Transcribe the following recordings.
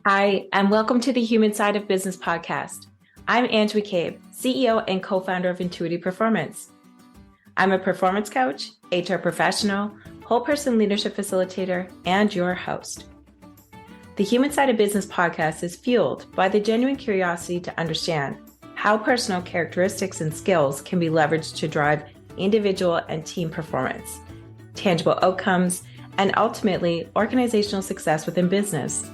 Hi, and welcome to the Human Side of Business podcast. I'm Ange McCabe, CEO and co-founder of Intuitive Performance. I'm a performance coach, HR professional, whole person leadership facilitator, and your host. The Human Side of Business podcast is fueled by the genuine curiosity to understand how personal characteristics and skills can be leveraged to drive individual and team performance, tangible outcomes, and ultimately organizational success within business.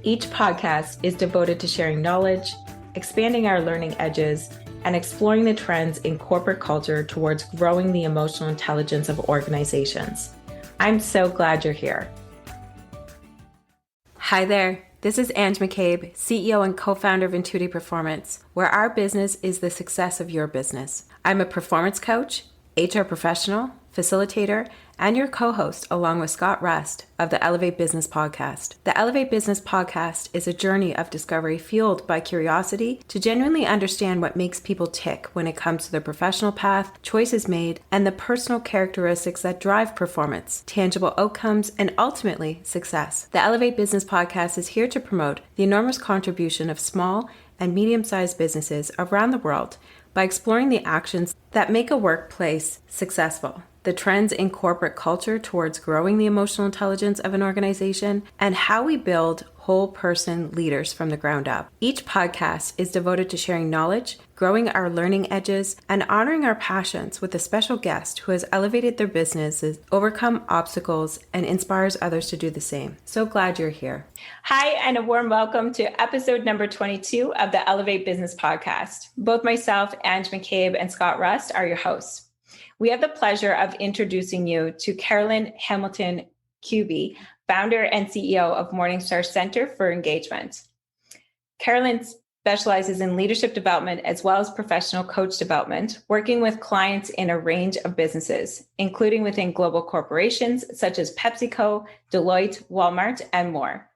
Each podcast is devoted to sharing knowledge, expanding our learning edges, and exploring the trends in corporate culture towards growing the emotional intelligence of organizations. I'm so glad you're here. Hi there, this is Ange McCabe, CEO and co-founder of Intuitive Performance, where our business is the success of your business. I'm a performance coach, HR professional, facilitator, and your co-host along with Scott Rust of the Elevate Business Podcast. The Elevate Business Podcast is a journey of discovery fueled by curiosity to genuinely understand what makes people tick when it comes to their professional path, choices made, and the personal characteristics that drive performance, tangible outcomes, and ultimately success. The Elevate Business Podcast is here to promote the enormous contribution of small and medium-sized businesses around the world by exploring the actions that make a workplace successful, the trends in corporate culture towards growing the emotional intelligence of an organization, and how we build whole person leaders from the ground up. Each podcast is devoted to sharing knowledge, growing our learning edges, and honoring our passions with a special guest who has elevated their businesses, overcome obstacles, and inspires others to do the same. So glad you're here. Hi, and a warm welcome to episode number 22 of the Elevate Business Podcast. Both myself, Ange McCabe, and Scott Rust are your hosts. We have the pleasure of introducing you to Carolyn Hamilton-Kuby, founder and CEO of Morningstar Centre for Engagement. Carolyn specializes in leadership development as well as professional coach development, working with clients in a range of businesses, including within global corporations such as PepsiCo, Deloitte, Walmart, and more.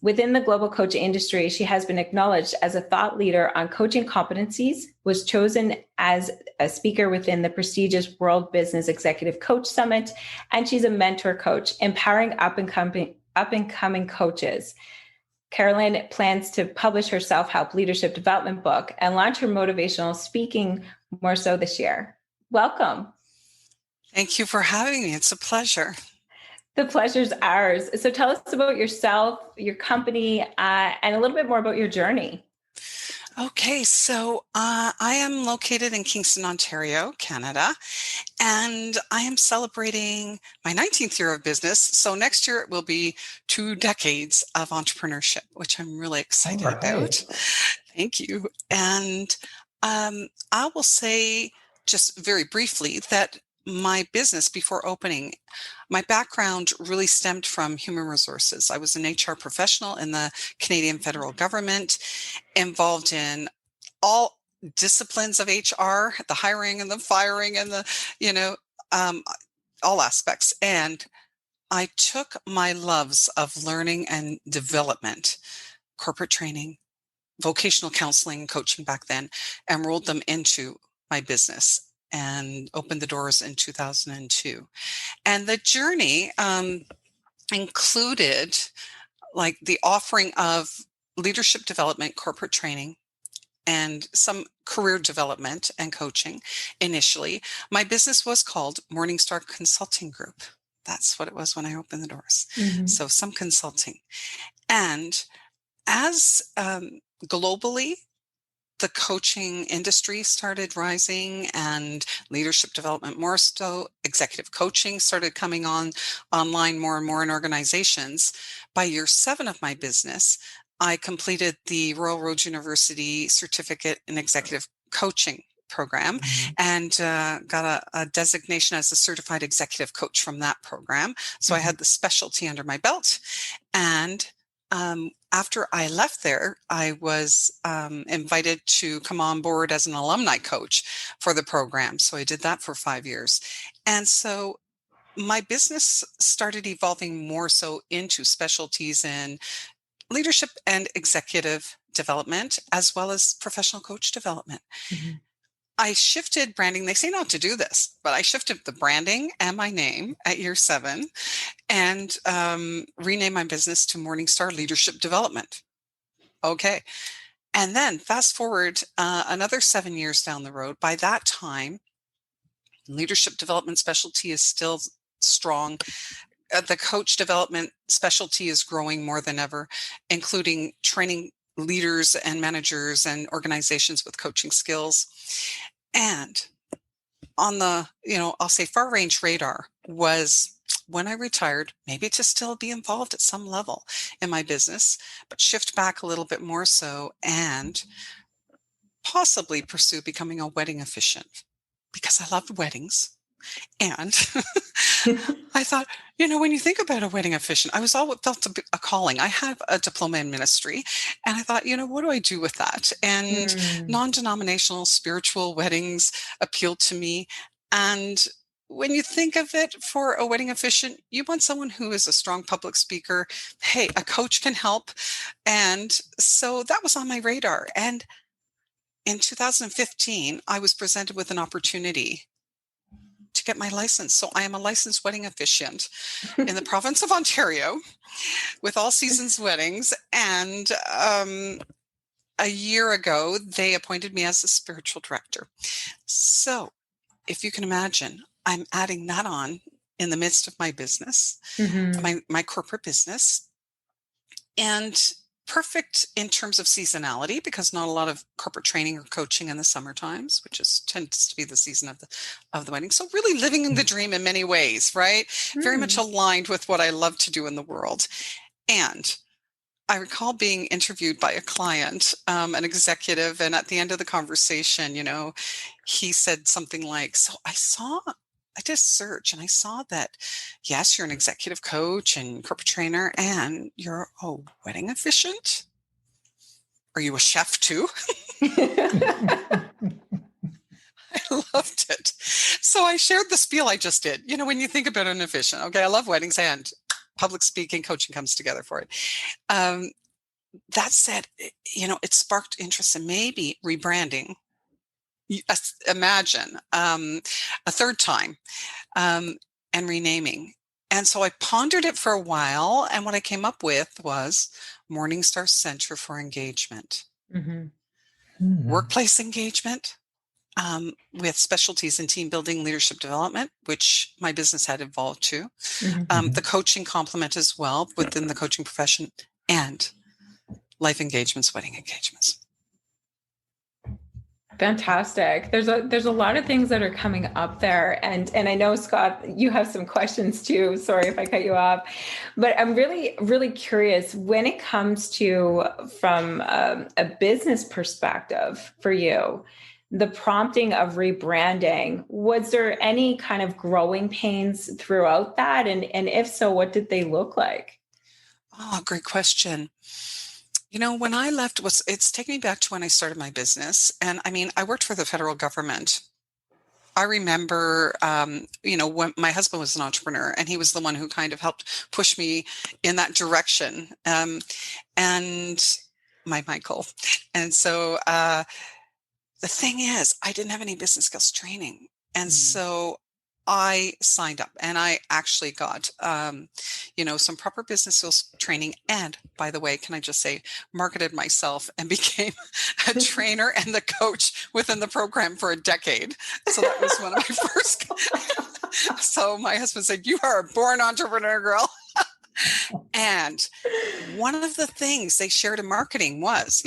Within the global coach industry, she has been acknowledged as a thought leader on coaching competencies, was chosen as a speaker within the prestigious World Business Executive Coach Summit, and she's a mentor coach, empowering up-and-coming coaches. Carolyn plans to publish her self-help leadership development book and launch her motivational speaking more so this year. Welcome. Thank you for having me. It's a pleasure. The pleasure's ours. So tell us about yourself, your company, and a little bit more about your journey. Okay, so I am located in Kingston, Ontario, Canada, and I am celebrating my 19th year of business. So next year it will be 2 decades of entrepreneurship, which I'm really excited about. Thank you. And I will say just very briefly that my business before opening, my background really stemmed from human resources. I was an HR professional in the Canadian federal government, involved in all disciplines of HR, the hiring and the firing and all aspects. And I took my loves of learning and development, corporate training, vocational counseling, coaching back then, and rolled them into my business and opened the doors in 2002. And the journey included like the offering of leadership development, corporate training, and some career development and coaching initially. My business was called Morningstar Consulting Group. That's what it was when I opened the doors. Mm-hmm. So some consulting. And as globally, the coaching industry started rising and leadership development more so, executive coaching started coming online more and more in organizations. By year 7 of my business, I completed the Royal Road University Certificate in Executive Coaching program and got a designation as a certified executive coach from that program. So I had the specialty under my belt. And after I left there, I was invited to come on board as an alumni coach for the program. So I did that for 5 years. And so my business started evolving more so into specialties in leadership and executive development, as well as professional coach development. Mm-hmm. I shifted branding. They say not to do this, but I shifted the branding and my name at year 7 and renamed my business to Morningstar Leadership Development. Okay. And then fast forward another 7 years down the road. By that time, leadership development specialty is still strong. The coach development specialty is growing more than ever, including training leaders and managers and organizations with coaching skills. And on the, I'll say far range radar was when I retired, maybe to still be involved at some level in my business, but shift back a little bit more so and possibly pursue becoming a wedding officiant because I loved weddings. And I thought, when you think about a wedding officiant, I was always felt a calling. I have a diploma in ministry, and I thought, what do I do with that? And non-denominational spiritual weddings appealed to me. And when you think of it for a wedding officiant, you want someone who is a strong public speaker. Hey, a coach can help. And so that was on my radar. And in 2015, I was presented with an opportunity to get my license. So I am a licensed wedding officiant in the province of Ontario with all seasons weddings. And a year ago, they appointed me as a spiritual director. So if you can imagine, I'm adding that on in the midst of my business, my corporate business, and perfect in terms of seasonality because not a lot of corporate training or coaching in the summer times, which tends to be the season of the wedding. So really living in the dream in many ways, right? Very much aligned with what I love to do in the world. And I recall being interviewed by a client, an executive, and at the end of the conversation, he said something like, so I did a search and I saw that, yes, you're an executive coach and corporate trainer and you're a wedding officiant. Are you a chef too? I loved it. So I shared the spiel I just did. When you think about an officiant, okay, I love weddings and public speaking, coaching comes together for it. That said, it sparked interest in maybe rebranding. Imagine a third time and renaming. And so I pondered it for a while. And what I came up with was Morningstar Centre for Engagement, workplace engagement with specialties in team building, leadership development, which my business had evolved to, the coaching complement as well within the coaching profession, and life engagements, wedding engagements. Fantastic. There's a lot of things that are coming up there. And I know, Scott, you have some questions too. Sorry if I cut you off, but I'm really, really curious when it comes to, from a business perspective for you, the prompting of rebranding, was there any kind of growing pains throughout that? And if so, what did they look like? Oh, great question. When I left, it's taking me back to when I started my business. And I worked for the federal government. I remember, when my husband was an entrepreneur and he was the one who kind of helped push me in that direction. And my Michael. And so the thing is, I didn't have any business skills training. And so I signed up and I actually got, some proper business skills training. And by the way, can I just say, marketed myself and became a trainer and the coach within the program for a decade. So that was one of my first. So my husband said, you are a born entrepreneur, girl. And one of the things they shared in marketing was,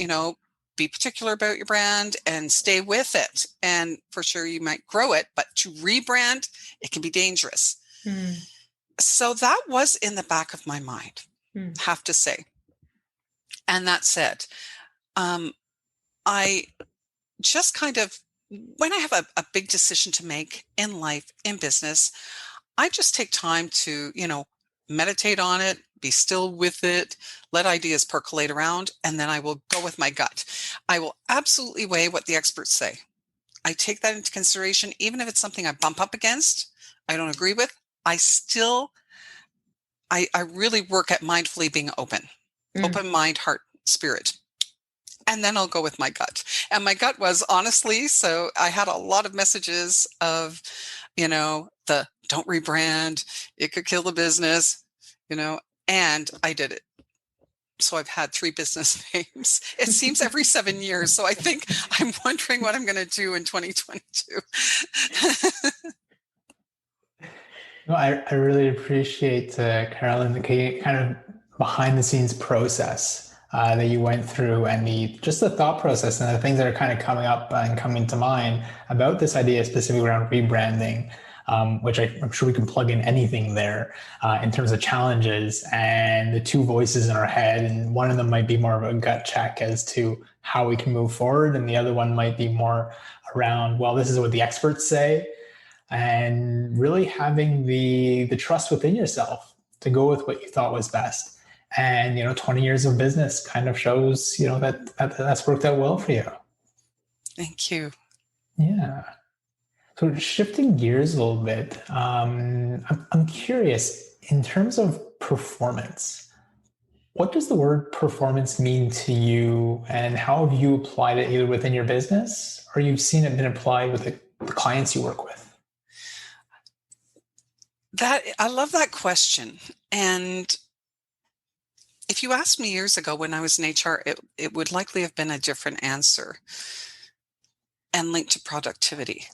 be particular about your brand and stay with it. And for sure, you might grow it, but to rebrand, it can be dangerous. So that was in the back of my mind, have to say. And that said, I just kind of, when I have a big decision to make in life, in business, I just take time to, meditate on it, be still with it, let ideas percolate around, and then I will go with my gut. I will absolutely weigh what the experts say. I take that into consideration, even if it's something I bump up against, I don't agree with, I really work at mindfully being open mind, heart, spirit. And then I'll go with my gut. And my gut was honestly, so I had a lot of messages of, the don't rebrand, it could kill the business, and I did it. So I've had 3 business names. It seems every 7 years. So I think I'm wondering what I'm going to do in 2022. No, I really appreciate, Carolyn, the kind of behind the scenes process that you went through, and just the thought process and the things that are kind of coming up and coming to mind about this idea specifically around rebranding, which I'm sure we can plug in anything there in terms of challenges and the 2 voices in our head. And one of them might be more of a gut check as to how we can move forward. And the other one might be more around, well, this is what the experts say. And really having the trust within yourself to go with what you thought was best. And 20 years of business kind of shows that's worked out well for you. Thank you. Yeah. So shifting gears a little bit, I'm curious in terms of performance. What does the word performance mean to you, and how have you applied it either within your business or you've seen it been applied with the clients you work with? I love that question. And if you asked me years ago when I was in HR, it would likely have been a different answer and linked to productivity.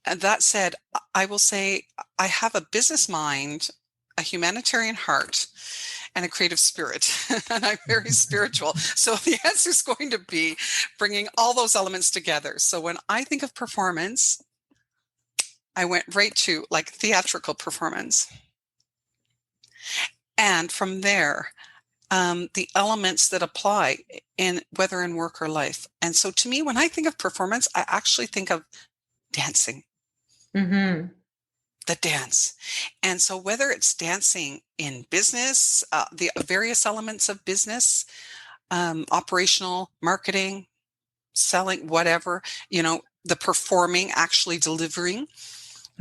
And that said, I will say I have a business mind, a humanitarian heart, and a creative spirit. And I'm very spiritual. So the answer is going to be bringing all those elements together. So when I think of performance, I went right to like theatrical performance. And from there, the elements that apply in whether in work or life. And so to me, when I think of performance, I actually think of dancing. Mm-hmm. The dance. And so whether it's dancing in business, the various elements of business, operational, marketing, selling, whatever, the performing, actually delivering,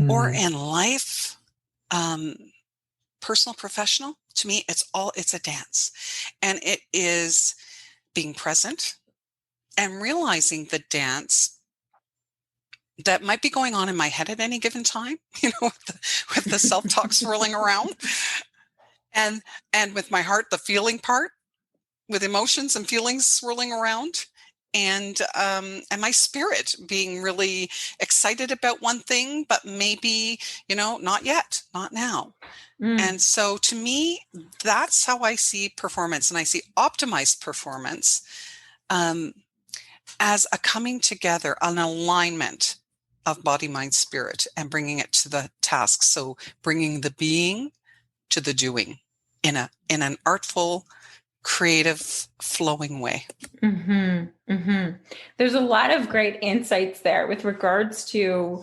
or in life, personal, professional, to me, it's a dance. And it is being present and realizing the dance that might be going on in my head at any given time, with the self-talk swirling around, and with my heart, the feeling part, with emotions and feelings swirling around, and my spirit being really excited about one thing, but maybe, not yet, not now. And so to me, that's how I see performance. And I see optimized performance as a coming together, an alignment of body, mind, spirit, and bringing it to the task. So bringing the being to the doing in an artful, creative, flowing way. Mm-hmm. Mm-hmm. There's a lot of great insights there with regards to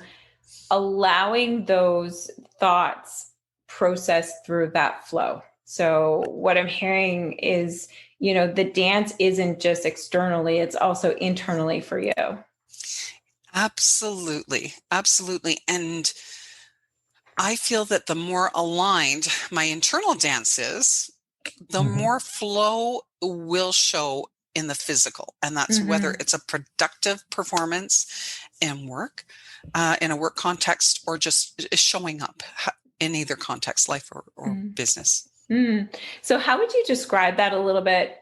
allowing those thoughts process through that flow. So what I'm hearing is, the dance isn't just externally, it's also internally for you. Absolutely. Absolutely. And I feel that the more aligned my internal dance is, the more flow will show in the physical. And that's whether it's a productive performance in work, in a work context, or just showing up in either context, life or business. So how would you describe that a little bit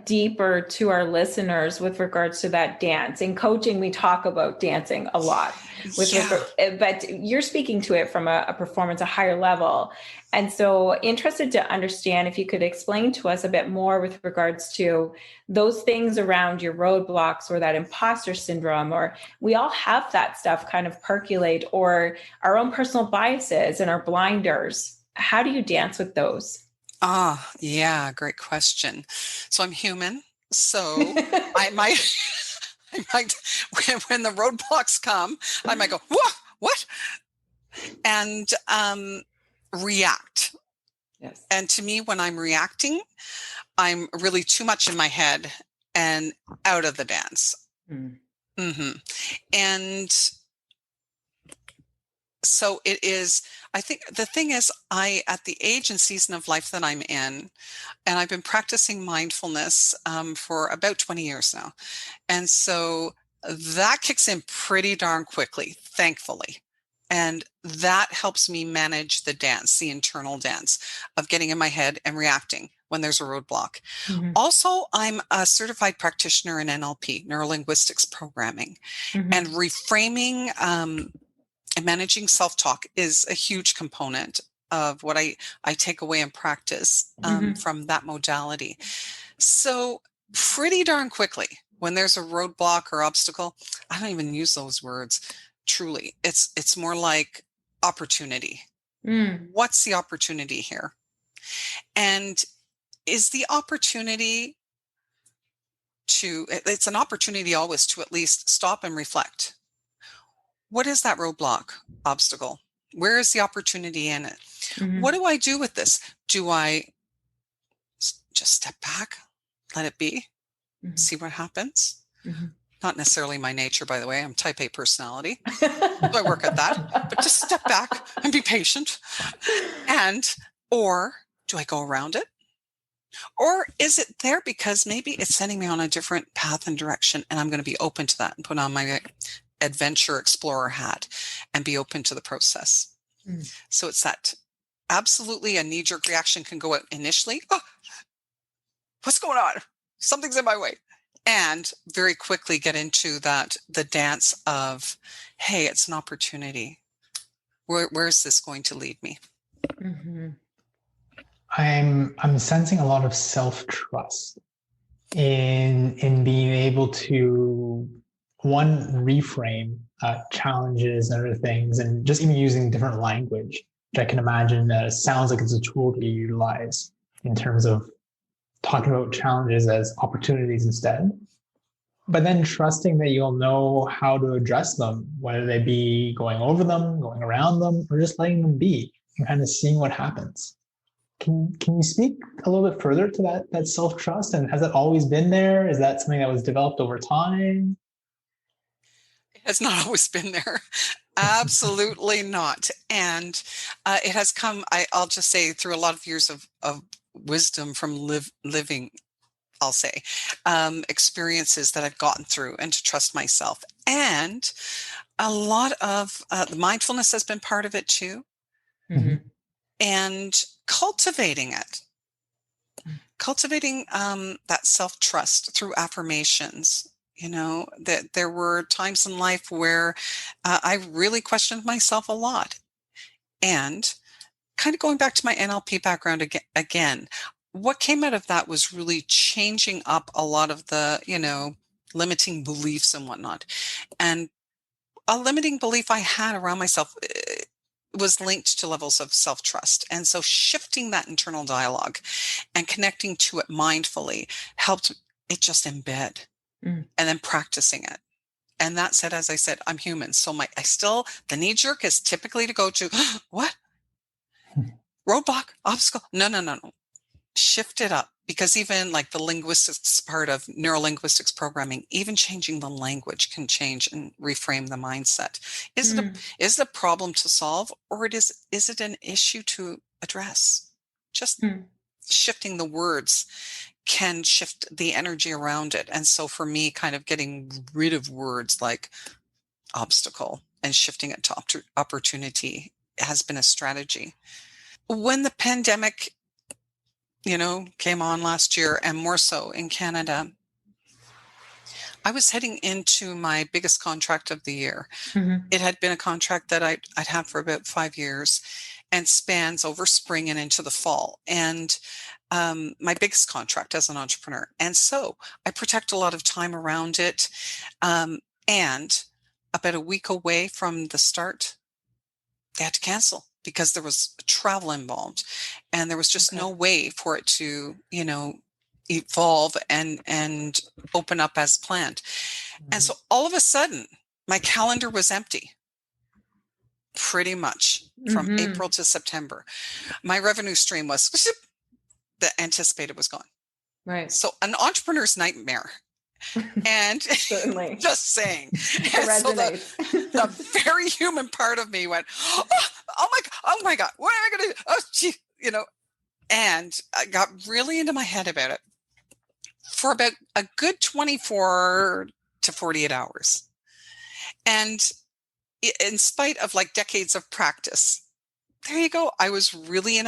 deeper to our listeners with regards to that dance? In coaching, we talk about dancing a lot, but you're speaking to it from a performance, a higher level. And so interested to understand if you could explain to us a bit more with regards to those things around your roadblocks or that imposter syndrome, or we all have that stuff kind of percolate, or our own personal biases and our blinders. How do you dance with those? Yeah, great question. So I'm human. So I might, when the roadblocks come, I might go, what? And react. Yes. And to me, when I'm reacting, I'm really too much in my head and out of the dance. And So it is, I think the thing is, at the age and season of life that I'm in, and I've been practicing mindfulness for about 20 years now. And so that kicks in pretty darn quickly, thankfully. And that helps me manage the dance, the internal dance of getting in my head and reacting when there's a roadblock. Mm-hmm. Also, I'm a certified practitioner in NLP, neuro-linguistics programming, Mm-hmm. and reframing and managing self-talk is a huge component of what I take away and practice from that modality. So pretty darn quickly, when there's a roadblock or obstacle, I don't even use those words. Truly, it's more like opportunity. What's the opportunity here? And is the opportunity it's an opportunity always to at least stop and reflect. What is that roadblock, obstacle? Where is the opportunity in it? Mm-hmm. What do I do with this? Do I just step back, let it be, see what happens? Not necessarily my nature, by the way. I'm type A personality. So I work at that. But just step back and be patient. Or do I go around it? Or is it there because maybe it's sending me on a different path and direction, and I'm going to be open to that and put on my adventure explorer hat and be open to the process. So it's that absolutely a knee-jerk reaction can go out initially. Oh, what's going on? Something's in my way. And very quickly get into the dance of, hey, it's an opportunity. Where is this going to lead me? Mm-hmm. I'm sensing a lot of self-trust in being able to reframe challenges and other things, and just even using different language, which I can imagine sounds like it's a tool that you utilize in terms of talking about challenges as opportunities instead. But then trusting that you'll know how to address them, whether they be going over them, going around them, or just letting them be and kind of seeing what happens. Can you speak a little bit further to that self-trust? And has that always been there? Is that something that was developed over time? It has not always been there. Absolutely not. And it has come, I'll just say, through a lot of years of wisdom from living, I'll say, experiences that I've gotten through, and to trust myself. And a lot of the mindfulness has been part of it too. Mm-hmm. And cultivating that self-trust through affirmations. That there were times in life where I really questioned myself a lot. And kind of going back to my NLP background again, what came out of that was really changing up a lot of the, limiting beliefs and whatnot. And a limiting belief I had around myself was linked to levels of self-trust. And so shifting that internal dialogue and connecting to it mindfully helped it just embed, and then practicing it. And that said, as I said, I'm human. So the knee jerk is typically to go to, what? Roadblock, obstacle. No. Shift it up, because even like the linguistics part of neuro-linguistics programming, even changing the language can change and reframe the mindset. Is it a problem to solve, or is it an issue to address? Just shifting the words can shift the energy around it. And so for me, kind of getting rid of words like obstacle and shifting it to opportunity has been a strategy. When the pandemic came on last year, and more so in Canada, I was heading into my biggest contract of the year. It had been a contract that I'd had for about 5 years and spans over spring and into the fall. And my biggest contract as an entrepreneur. And so I protect a lot of time around it. And about a week away from the start, they had to cancel because there was travel involved, and there was just no way for it to, evolve and open up as planned. And so all of a sudden, my calendar was empty, pretty much from April to September. My revenue stream was the anticipated was gone. Right. So an entrepreneur's nightmare And Certainly. just saying. It And so resonates. the very human part of me went, oh my God, what am I going to do? Oh, gee, and I got really into my head about it for about a good 24 to 48 hours. And in spite of like decades of practice, there you go. I was really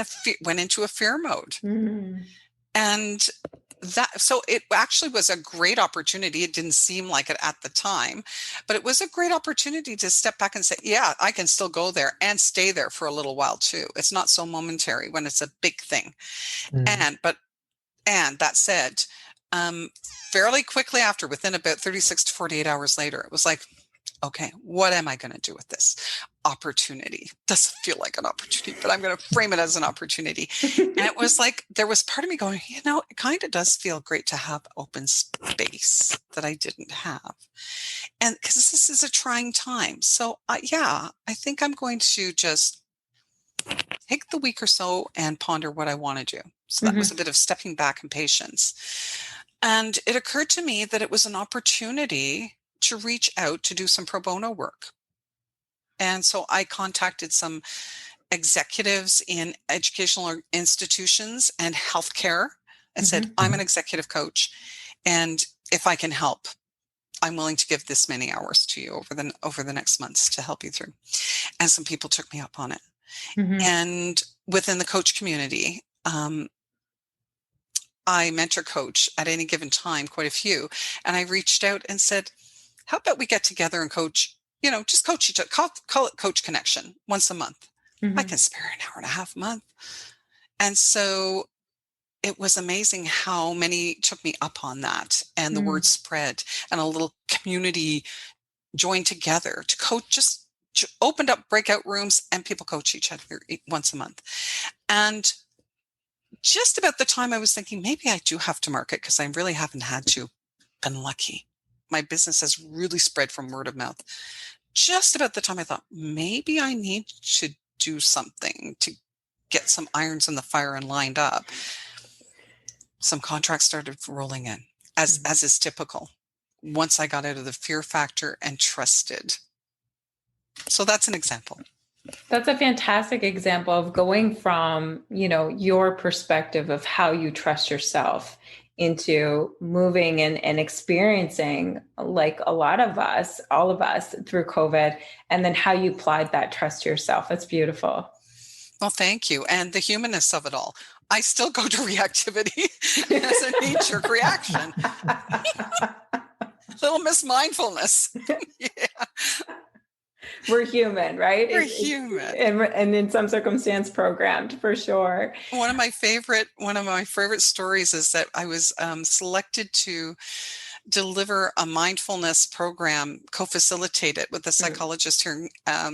went into a fear mode. Mm. And so it actually was a great opportunity. It didn't seem like it at the time, but it was a great opportunity to step back and say, yeah, I can still go there and stay there for a little while too. It's not so momentary when it's a big thing. And that said, fairly quickly after, within about 36 to 48 hours later, it was like, okay, what am I going to do with this opportunity? Doesn't feel like an opportunity, but I'm going to frame it as an opportunity. And it was like, there was part of me going, it kind of does feel great to have open space that I didn't have. And because this is a trying time. So I think I'm going to just take the week or so and ponder what I want to do. So that was a bit of stepping back and patience. And it occurred to me that it was an opportunity to reach out to do some pro bono work. And so I contacted some executives in educational institutions and healthcare and said, I'm an executive coach. And if I can help, I'm willing to give this many hours to you over the next months to help you through. And some people took me up on it. And within the coach community, I mentor coach at any given time, quite a few. And I reached out and said, how about we get together and coach, just coach each other, call it Coach Connection once a month. I can spare an hour and a half a month. And so it was amazing how many took me up on that, and the word spread, and a little community joined together to coach, just opened up breakout rooms, and people coach each other once a month. And just about the time I was thinking, maybe I do have to market, because I really haven't had to. Been lucky. My business has really spread from word of mouth. Just about the time I thought, maybe I need to do something to get some irons in the fire and lined up, some contracts started rolling in, as is typical, once I got out of the fear factor and trusted. So that's an example. That's a fantastic example of going from, your perspective of how you trust yourself into moving and experiencing, like a lot of us, all of us, through COVID, and then how you applied that trust to yourself. That's beautiful. Well, thank you. And the humanness of it all. I still go to reactivity as a knee-jerk reaction. Little Miss Mindfulness. Yeah. We're human, right? We're human. And in some circumstance programmed, for sure. One of my favorite stories is that I was selected to deliver a mindfulness program, co-facilitate it with a psychologist here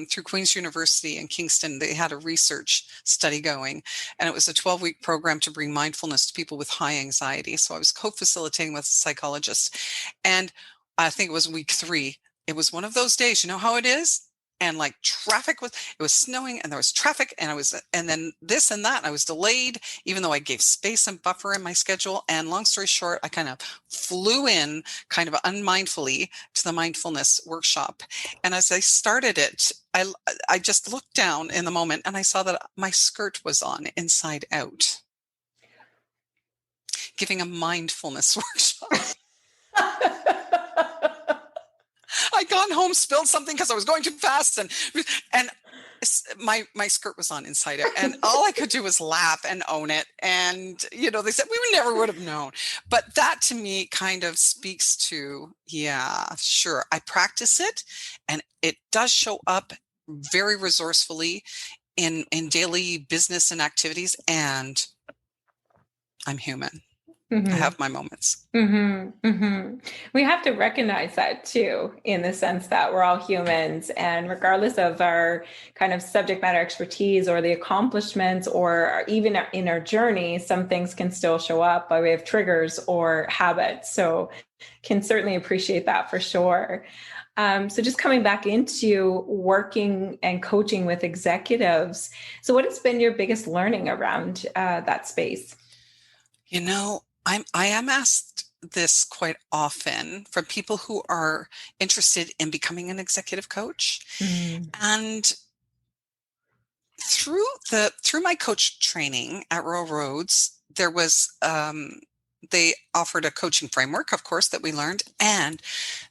through Queen's University in Kingston. They had a research study going, and it was a 12-week program to bring mindfulness to people with high anxiety. So I was co-facilitating with a psychologist, and I think it was week 3. It was one of those days, you know how it is? And like it was snowing, and there was traffic, and then this and that, and I was delayed, even though I gave space and buffer in my schedule. And long story short, I kind of flew in kind of unmindfully to the mindfulness workshop. And as I started it, I just looked down in the moment, and I saw that my skirt was on inside out, giving a mindfulness workshop. I'd gone home, spilled something because I was going too fast, and my skirt was on inside out, and all I could do was laugh and own it. And they said we never would have known, but that to me kind of speaks to, yeah, sure, I practice it, and it does show up very resourcefully in daily business and activities, and I'm human. I have my moments. We have to recognize that too, in the sense that we're all humans, and regardless of our kind of subject matter expertise or the accomplishments, or even in our journey, some things can still show up by way of triggers or habits. So can certainly appreciate that for sure. So just coming back into working and coaching with executives. So what has been your biggest learning around that space? I am asked this quite often from people who are interested in becoming an executive coach. And through my coach training at Royal Roads, there was they offered a coaching framework, of course, that we learned. And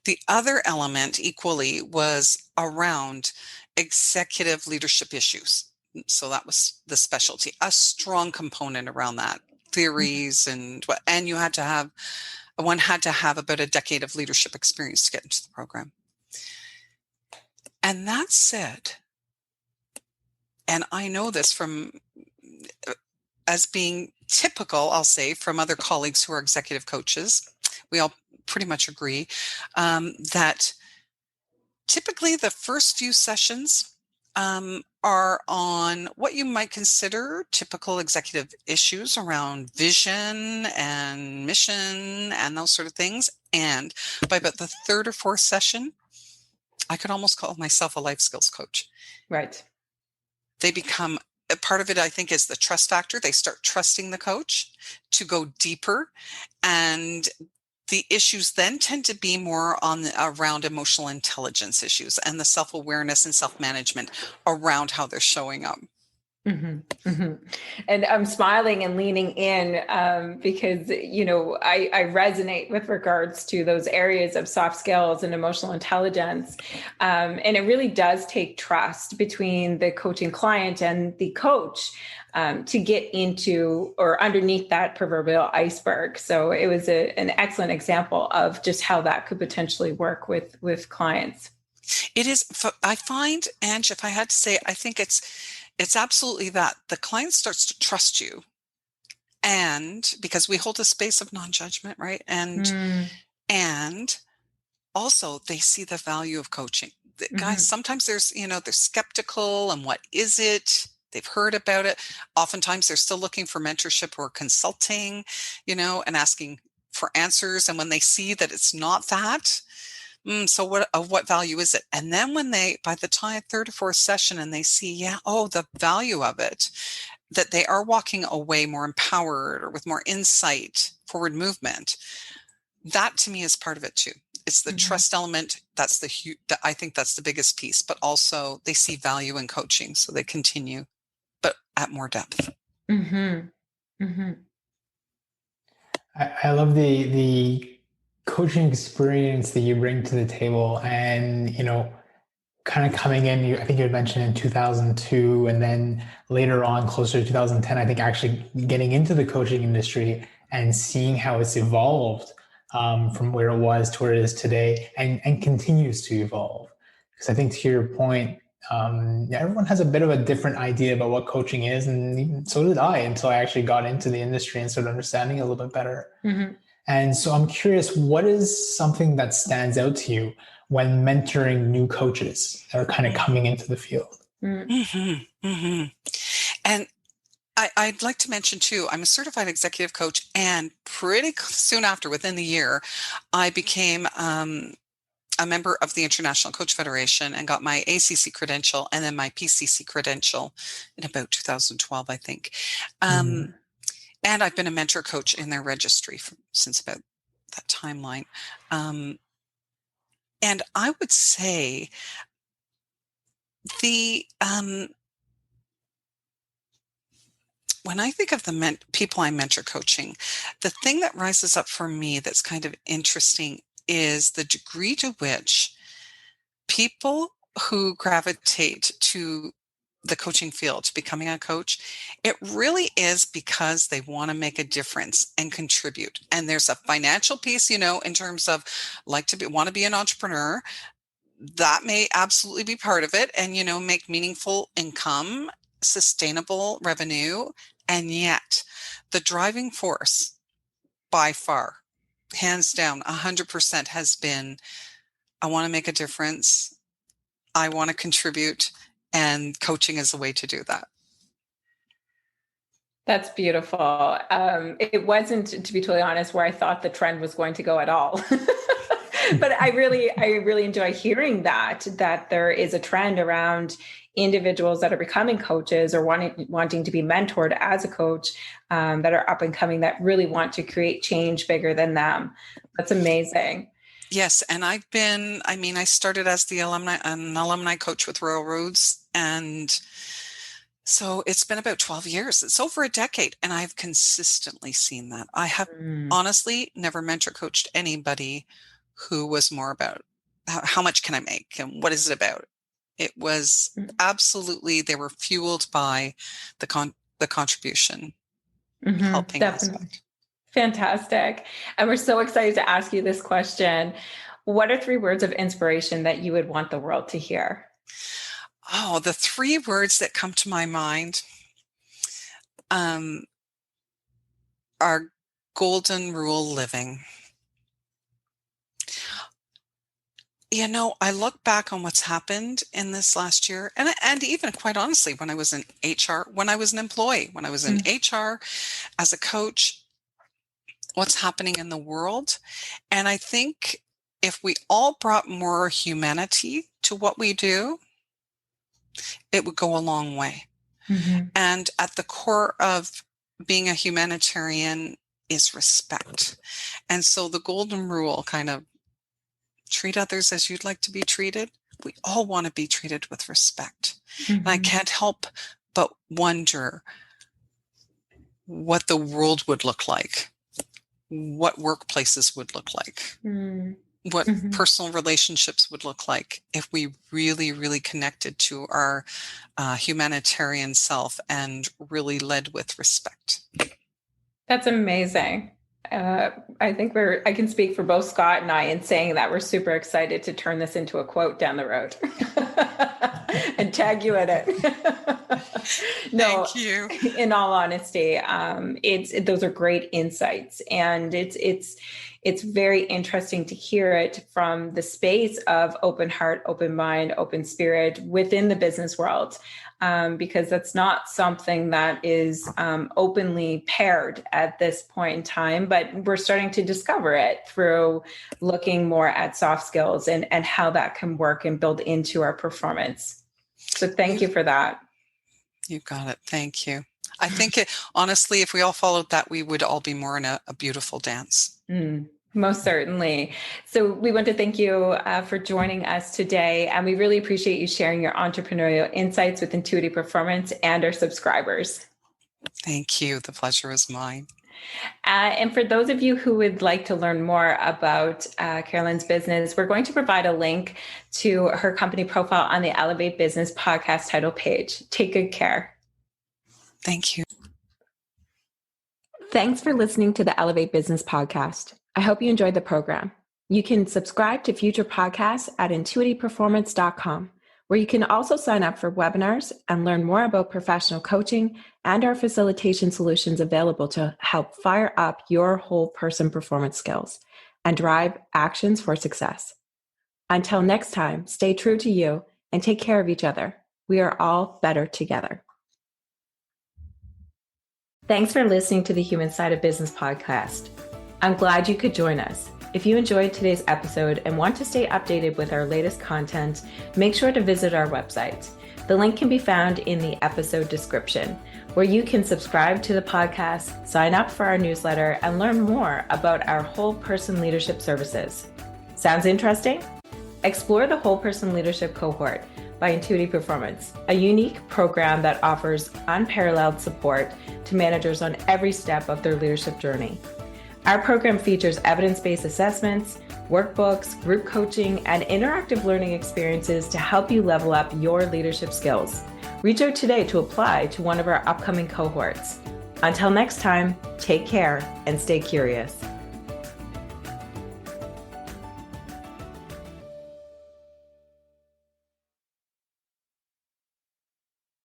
the other element equally was around executive leadership issues. So that was the specialty, a strong component around that, theories and one had to have about a decade of leadership experience to get into the program. And that said, and I know this from as being typical, I'll say, from other colleagues who are executive coaches, we all pretty much agree that typically the first few sessions are on what you might consider typical executive issues around vision and mission and those sort of things. And by about the third or fourth session, I could almost call myself a life skills coach. Right. They become a part of it, I think, is the trust factor. They start trusting the coach to go deeper. And the issues then tend to be more around emotional intelligence issues and the self-awareness and self-management around how they're showing up. And I'm smiling and leaning in because, I resonate with regards to those areas of soft skills and emotional intelligence. And it really does take trust between the coaching client and the coach to get into or underneath that proverbial iceberg. So it was an excellent example of just how that could potentially work with clients. It is. I find, Ange, if I had to say, I think it's absolutely that the client starts to trust you, and because we hold a space of non-judgment, right? And also they see the value of coaching. Guys, sometimes they're skeptical and what is it? They've heard about it. Oftentimes they're still looking for mentorship or consulting, and asking for answers. And when they see that it's not that, so what value is it? And then when by the time third or fourth session and they see, the value of it, that they are walking away more empowered or with more insight, forward movement, that to me is part of it too. It's the trust element. That's I think that's the biggest piece, but also they see value in coaching. So they continue, but at more depth. I love the coaching experience that you bring to the table, and kind of coming in, I think you had mentioned in 2002, and then later on closer to 2010, I think actually getting into the coaching industry and seeing how it's evolved from where it was to where it is today, and continues to evolve. Because I think, to your point, everyone has a bit of a different idea about what coaching is, and so did I, until I actually got into the industry and started understanding it a little bit better. And so I'm curious, what is something that stands out to you when mentoring new coaches that are kind of coming into the field? And I'd like to mention too, I'm a certified executive coach, and pretty soon after, within the year, I became a member of the International Coach Federation and got my ACC credential and then my PCC credential in about 2012, I think. And I've been a mentor coach in their registry since about that timeline. And I would say when I think of the people I mentor coaching, the thing that rises up for me that's kind of interesting is the degree to which people who gravitate to the coaching field, to becoming a coach, it really is because they want to make a difference and contribute. And there's a financial piece, in terms of want to be an entrepreneur. That may absolutely be part of it, and, make meaningful income, sustainable revenue. And yet the driving force by far, hands down, 100% has been, I want to make a difference. I want to contribute, and coaching is a way to do that. That's beautiful. It wasn't, to be totally honest, where I thought the trend was going to go at all. But I really enjoy hearing that there is a trend around individuals that are becoming coaches or wanting to be mentored as a coach, that are up and coming, that really want to create change bigger than them. That's amazing. Yes. And I started as an alumni coach with Royal Roads. And so it's been about 12 years. It's over a decade. And I've consistently seen that. I have honestly never mentor coached anybody who was more about how much can I make and what is it about? It was absolutely, they were fueled by the contribution, helping Definitely. aspect. Fantastic. And we're so excited to ask you this question. What are 3 words of inspiration that you would want the world to hear? Oh, the 3 words that come to my mind are golden rule living. I look back on what's happened in this last year, and even quite honestly, when I was in HR, when I was an employee, when I was in HR as a coach, what's happening in the world. And I think if we all brought more humanity to what we do, it would go a long way. And at the core of being a humanitarian is respect. And so the golden rule, kind of treat others as you'd like to be treated. We all want to be treated with respect. And I can't help but wonder what the world would look like, what workplaces would look like, what personal relationships would look like if we really, really connected to our humanitarian self and really led with respect. That's amazing. I think I can speak for both Scott and I in saying that we're super excited to turn this into a quote down the road and tag you in it. No, thank you. In all honesty, those are great insights, and it's very interesting to hear it from the space of open heart, open mind, open spirit within the business world. Because that's not something that is openly paired at this point in time, but we're starting to discover it through looking more at soft skills and how that can work and build into our performance. So thank you for that. You got it. Thank you. I think honestly, if we all followed that, we would all be more in a beautiful dance. Most certainly. So we want to thank you for joining us today. And we really appreciate you sharing your entrepreneurial insights with Intuitive Performance and our subscribers. Thank you. The pleasure is mine. And for those of you who would like to learn more about Carolyn's business, we're going to provide a link to her company profile on the Elevate Business podcast title page. Take good care. Thank you. Thanks for listening to the Elevate Business podcast. I hope you enjoyed the program. You can subscribe to future podcasts at intuitiveperformance.com, where you can also sign up for webinars and learn more about professional coaching and our facilitation solutions available to help fire up your whole person performance skills and drive actions for success. Until next time, stay true to you and take care of each other. We are all better together. Thanks for listening to the Human Side of Business podcast. I'm glad you could join us. If you enjoyed today's episode and want to stay updated with our latest content, make sure to visit our website. The link can be found in the episode description, where you can subscribe to the podcast, sign up for our newsletter, and learn more about our whole person leadership services. Sounds interesting? Explore the Whole Person Leadership Cohort by Intuitive Performance, a unique program that offers unparalleled support to managers on every step of their leadership journey. Our program features evidence-based assessments, workbooks, group coaching, and interactive learning experiences to help you level up your leadership skills. Reach out today to apply to one of our upcoming cohorts. Until next time, take care and stay curious.